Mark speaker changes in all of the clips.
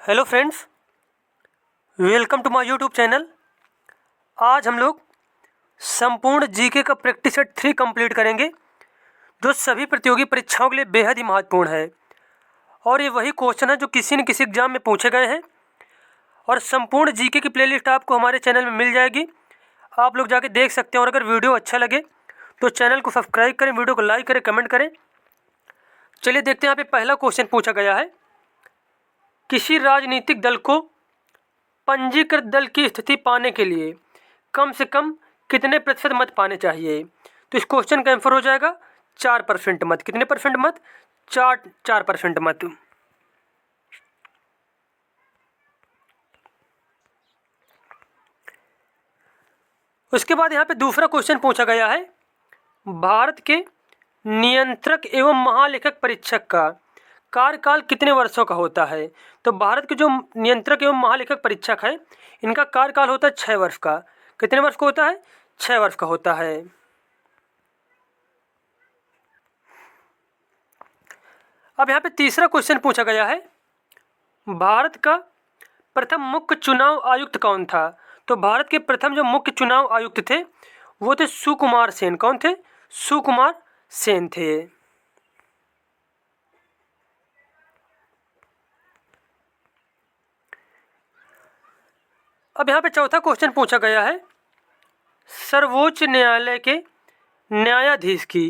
Speaker 1: Hello friends, welcome to my YouTube channel. आज हम लोग संपूर्ण जीके का प्रैक्टिस सेट 3 कंप्लीट करेंगे, जो सभी प्रतियोगी परीक्षाओं के लिए बेहद ही महत्वपूर्ण है। और ये वही क्वेश्चन है जो किसी न किसी एग्जाम में पूछे गए हैं। और संपूर्ण जीके की प्लेलिस्ट आपको हमारे चैनल में मिल जाएगी, आप लोग जाके देख सकते हैं। और अगर वीडियो अच्छा लगे तो चैनल को सब्सक्राइब करें, वीडियो को लाइक करें, कमेंट करें। चलिए देखते हैं। यहाँ पे पहला क्वेश्चन पूछा गया है, किसी राजनीतिक दल को पंजीकृत दल की स्थिति पाने के लिए कम से कम कितने प्रतिशत मत पाने चाहिए? तो इस क्वेश्चन का आंसर हो जाएगा 4% मत। कितने परसेंट मत? 4% मत। उसके बाद यहाँ पे दूसरा क्वेश्चन पूछा गया है, भारत के नियंत्रक एवं महालेखक परीक्षक का कार्यकाल कितने वर्षों का होता है? तो भारत के जो नियंत्रक एवं महालेखक परीक्षक है, इनका कार्यकाल होता है 6 वर्ष का। कितने वर्ष का होता है? 6 वर्ष का होता है। अब यहाँ पे तीसरा क्वेश्चन पूछा गया है, भारत का प्रथम मुख्य चुनाव आयुक्त कौन था? तो भारत के प्रथम जो मुख्य चुनाव आयुक्त थे वो थे सुकुमार सेन। कौन थे? सुकुमार सेन थे। अब यहाँ पे चौथा क्वेश्चन पूछा गया है, सर्वोच्च न्यायालय के न्यायाधीश की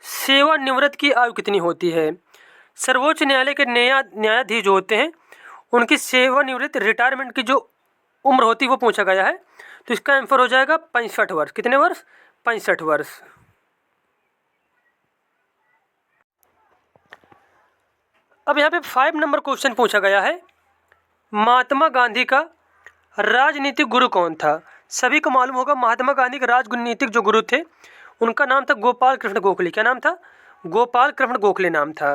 Speaker 1: सेवानिवृत्त की आयु कितनी होती है? सर्वोच्च न्यायालय के न्यायाधीश जो होते हैं उनकी सेवानिवृत्त रिटायरमेंट की जो उम्र होती है वो पूछा गया है। तो इसका आंसर हो जाएगा 65 वर्ष। कितने वर्ष? 65 वर्ष। अब यहाँ पे 5 नंबर क्वेश्चन पूछा गया है, महात्मा गांधी का राजनीतिक गुरु कौन था? सभी को मालूम होगा महात्मा गांधी के राजनीतिक जो गुरु थे उनका नाम था गोपाल कृष्ण गोखले। क्या नाम था? गोपाल कृष्ण गोखले नाम था।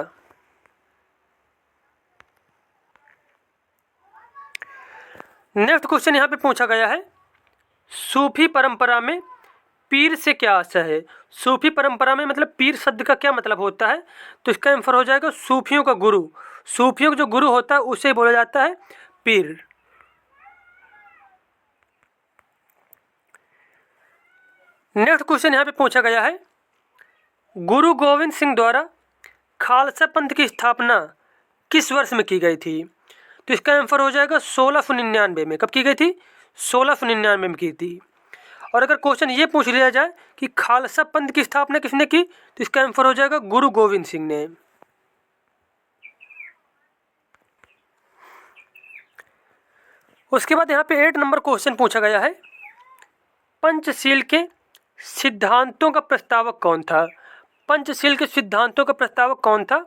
Speaker 1: नेक्स्ट क्वेश्चन यहाँ पे पूछा गया है, सूफी परंपरा में पीर से क्या आशय है? सूफी परंपरा में मतलब पीर शब्द का क्या मतलब होता है? तो इसका आंसर हो जाएगा सूफियों का गुरु। सूफियों का जो गुरु होता है उसे बोला जाता है पीर। नेक्स्ट क्वेश्चन यहाँ पे पूछा गया है, गुरु गोविंद सिंह द्वारा खालसा पंथ की स्थापना किस वर्ष में की गई थी? तो इसका आंसर हो जाएगा 1699 में। कब की गई थी? 1699 में की थी। और अगर क्वेश्चन ये पूछ लिया जाए कि खालसा पंथ की स्थापना किसने की, तो इसका आंसर हो जाएगा गुरु गोविंद सिंह ने। उसके बाद यहाँ पे 8 नंबर क्वेश्चन पूछा गया है, पंचशील के सिद्धांतों का प्रस्तावक कौन था? पंचशील के सिद्धांतों का प्रस्तावक कौन था?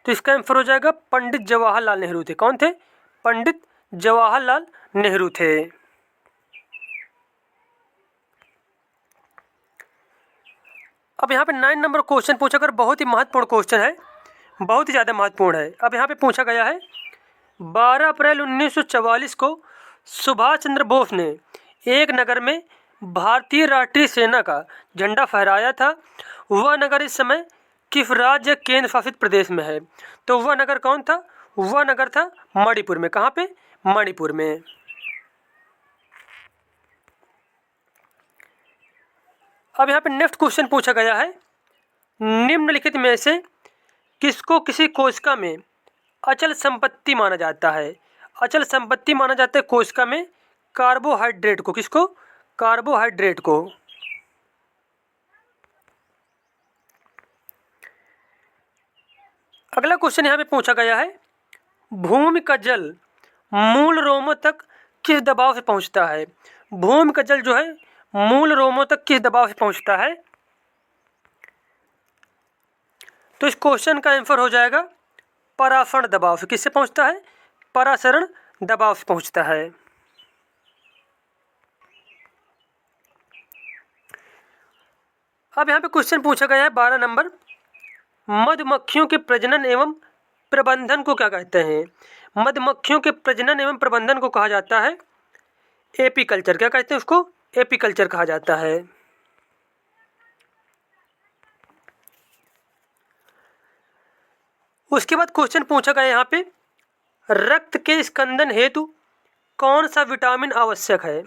Speaker 1: तो इसका आंसर हो जाएगा पंडित जवाहरलाल नेहरू थे। कौन थे? पंडित जवाहरलाल नेहरू थे। अब यहाँ पे 9 नंबर क्वेश्चन पूछा कर, बहुत ही महत्वपूर्ण क्वेश्चन है, बहुत ही ज़्यादा महत्वपूर्ण है। अब यहाँ पे पूछा गया है, 12 अप्रैल 1944 को सुभाष चंद्र बोस ने एक नगर में भारतीय राष्ट्रीय सेना का झंडा फहराया था। वह नगर इस समय किस राज्य केंद्र शासित प्रदेश में है? तो वह नगर कौन था? वह नगर था मणिपुर में। कहाँ पे? मणिपुर में। अब यहाँ पे नेक्स्ट क्वेश्चन पूछा गया है, निम्नलिखित में से किसको किसी कोशिका में अचल संपत्ति माना जाता है? अचल संपत्ति माना जाता है कोशिका में कार्बोहाइड्रेट को। किसको? कार्बोहाइड्रेट को। अगला क्वेश्चन यहाँ पे पूछा गया है, भूमि का जल मूल रोमों तक किस दबाव से पहुँचता है? भूमि का जल जो है मूल रोमों तक किस दबाव से पहुँचता है? तो इस क्वेश्चन का आंसर हो जाएगा परासरण दबाव से। किससे पहुँचता है? परासरण दबाव से पहुँचता है। अब यहाँ पे क्वेश्चन पूछा गया है 12 नंबर, मधुमक्खियों के प्रजनन एवं प्रबंधन को क्या कहते हैं? मधुमक्खियों के प्रजनन एवं प्रबंधन को कहा जाता है एपीकल्चर। क्या कहते हैं उसको? एपीकल्चर कहा जाता है। उसके बाद क्वेश्चन पूछा गया यहाँ पे, रक्त के स्कंदन हेतु कौन सा विटामिन आवश्यक है?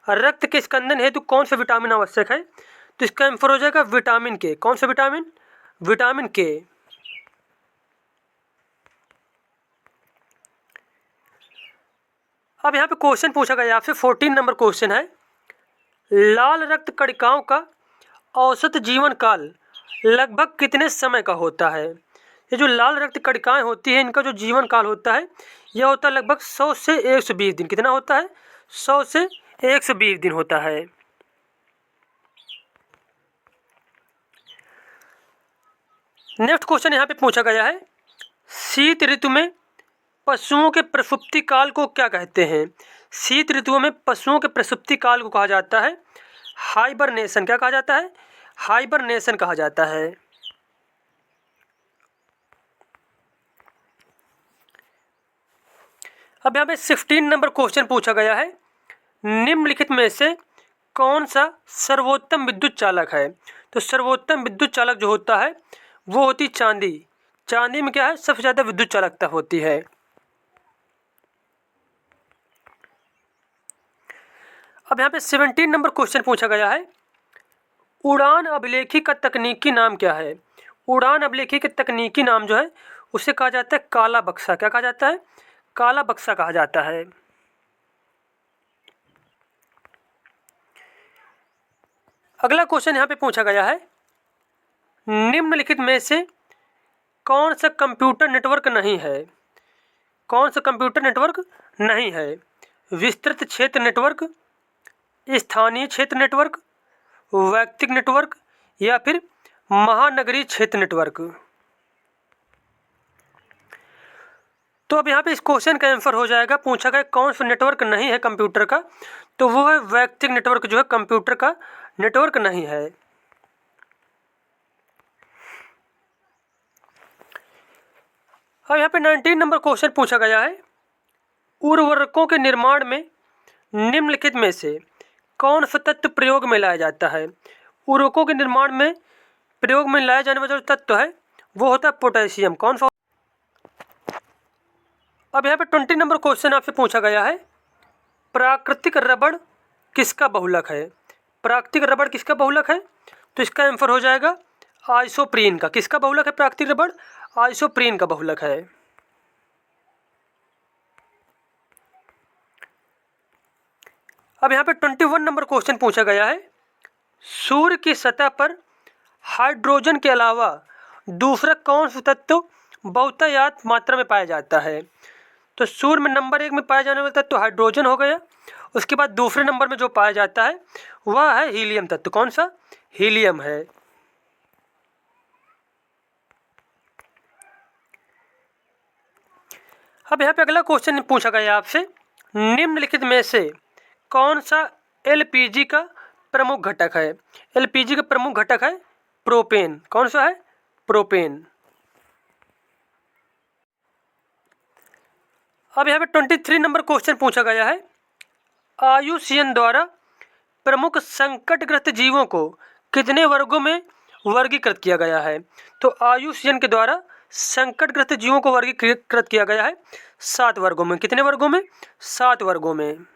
Speaker 1: रक्त के स्कंदन हेतु कौन सा विटामिन आवश्यक है? तो इसका आंसर हो जाएगा विटामिन के। कौन सा विटामिन? विटामिन के। अब यहाँ पे क्वेश्चन पूछा गया आपसे, 14 नंबर क्वेश्चन है, लाल रक्त कणिकाओं का औसत जीवन काल लगभग कितने समय का होता है? ये जो लाल रक्त कणिकाएं होती हैं, इनका जो जीवन काल होता है यह होता है लगभग 100 से 120 दिन। कितना होता है? 100 से 120 दिन होता है। नेक्स्ट क्वेश्चन यहाँ पे पूछा गया है, शीत ऋतु में पशुओं के प्रसुप्ति काल को क्या कहते हैं? शीत ऋतुओं में पशुओं के प्रसुप्ति काल को कहा जाता है हाइबरनेशन। क्या कहा जाता है? हाइबरनेशन कहा जाता है। अब यहाँ पे 16 नंबर क्वेश्चन पूछा गया है, निम्नलिखित में से कौन सा सर्वोत्तम विद्युत चालक है? तो सर्वोत्तम विद्युत चालक जो होता है वो होती चांदी। चांदी में क्या है? सबसे ज़्यादा विद्युत चालकता होती है। अब यहाँ पे 17 नंबर क्वेश्चन पूछा गया है, उड़ान अभिलेखी का तकनीकी नाम क्या है? उड़ान अभिलेखी के तकनीकी नाम जो है उसे कहा जाता है काला बक्सा। क्या कहा जाता है? काला बक्सा कहा जाता है। अगला क्वेश्चन यहाँ पे पूछा गया है, निम्नलिखित में से कौन सा कंप्यूटर नेटवर्क नहीं है? कौन सा कंप्यूटर नेटवर्क नहीं है? विस्तृत क्षेत्र नेटवर्क, स्थानीय क्षेत्र नेटवर्क, वैयक्तिक नेटवर्क या फिर महानगरीय क्षेत्र नेटवर्क। तो अब यहाँ पे इस क्वेश्चन का आंसर हो जाएगा, पूछा गया कौन सा नेटवर्क नहीं है कंप्यूटर का, तो वो है वैयक्तिक नेटवर्क जो है कंप्यूटर का नेटवर्क नहीं है। अब यहाँ पे 19 नंबर क्वेश्चन पूछा गया है, उर्वरकों के निर्माण में निम्नलिखित में से कौन सा तत्व प्रयोग में लाया जाता है? उर्वरकों के निर्माण में प्रयोग में लाया जाने वाला जो तत्व है वो होता है पोटेशियम। कौन सा? अब यहाँ पे 20 नंबर क्वेश्चन आपसे पूछा गया है, प्राकृतिक रबड़ किसका बहुलक है? प्राकृतिक रबड़ किसका बहुलक है? तो इसका आंसर हो जाएगा आइसोप्रीन का। किसका बहुलक है प्राकृतिक रबड़? आइसोप्रीन का बहुलक है। अब यहाँ पे 21 नंबर क्वेश्चन पूछा गया है, सूर्य की सतह पर हाइड्रोजन के अलावा दूसरा कौन सा तत्व बहुतायत मात्रा में पाया जाता है? तो सूर्य में नंबर 1 में पाया जाने वाला तत्व हाइड्रोजन हो गया। उसके बाद दूसरे नंबर में जो पाया जाता है वह है हीलियम तत्व। कौन सा? हीलियम है। अब यहाँ पे अगला क्वेश्चन पूछा गया आपसे, निम्नलिखित में से कौन सा एलपीजी का प्रमुख घटक है? एलपीजी का प्रमुख घटक है प्रोपेन। कौन सा है? प्रोपेन। अब यहाँ पे 23 नंबर क्वेश्चन पूछा गया है, आयुसीएन द्वारा प्रमुख संकटग्रस्त जीवों को कितने वर्गों में वर्गीकृत किया गया है? तो आयुसीएन के द्वारा संकटग्रस्त जीवों को वर्गीकृत किया गया है 7 वर्गों में। कितने वर्गों में? 7 वर्गों में।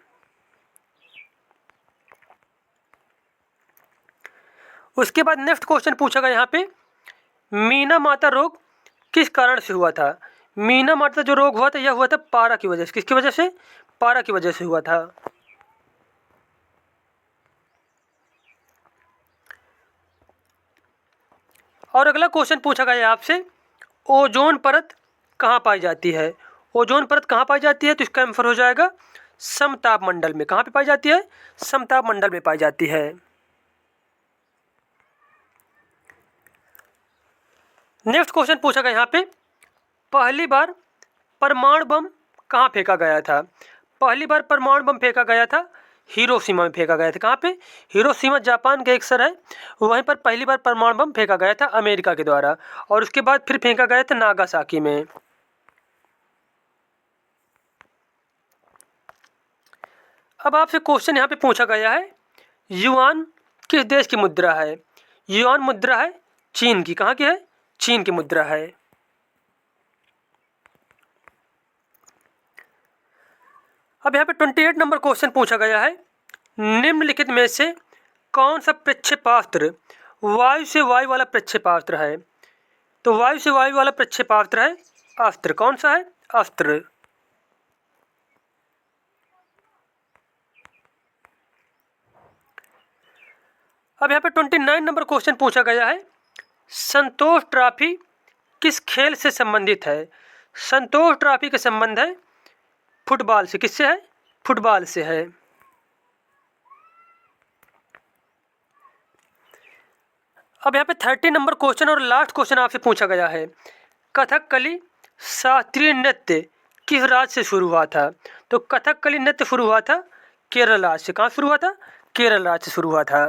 Speaker 1: उसके बाद नेक्स्ट क्वेश्चन पूछा गया यहाँ पे, मीना माता रोग किस कारण से हुआ था? मीना माता जो रोग हुआ था यह हुआ था पारा की वजह से। किसकी वजह से? पारा की वजह से हुआ था। और अगला क्वेश्चन पूछा गया है आपसे, ओजोन परत कहाँ पाई जाती है? ओजोन परत कहाँ पाई जाती है? तो इसका आंसर हो जाएगा समताप मंडल में। कहाँ पे पाई जाती है? समताप मंडल में पाई जाती है। नेक्स्ट क्वेश्चन पूछा गया यहाँ पे, पहली बार परमाणु बम कहाँ फेंका गया था? पहली बार परमाणु बम फेंका गया था हिरोशिमा में फेंका गया था। कहाँ पे? हिरोशिमा जापान का एक शहर है, वहीं पर पहली बार परमाणु बम फेंका गया था अमेरिका के द्वारा। और उसके बाद फिर फेंका गया था नागासाकी में। अब आपसे क्वेश्चन यहाँ पे पूछा गया है, युआन किस देश की मुद्रा है? युआन मुद्रा है चीन की। कहाँ की है? चीन की मुद्रा है। अब यहाँ पे 28 नंबर क्वेश्चन पूछा गया है, निम्नलिखित में से कौन सा प्रक्षेपास्त्र वायु से वायु वाला प्रक्षेपास्त्र है? तो वायु से वायु वाला प्रक्षेपास्त्र है अस्त्र। कौन सा है? अस्त्र। अब यहाँ पे 29 नंबर क्वेश्चन पूछा गया है, संतोष ट्रॉफी किस खेल से संबंधित है? संतोष ट्रॉफी का संबंध है फुटबॉल से। किससे है? फुटबॉल से है। अब यहाँ पे 30 नंबर क्वेश्चन और लास्ट क्वेश्चन आपसे पूछा गया है, कथकली शास्त्रीय नृत्य किस राज्य से शुरू हुआ था? तो कथकली नृत्य शुरू हुआ था केरल राज्य से। कहाँ शुरू हुआ था? केरल राज्य से शुरू हुआ था।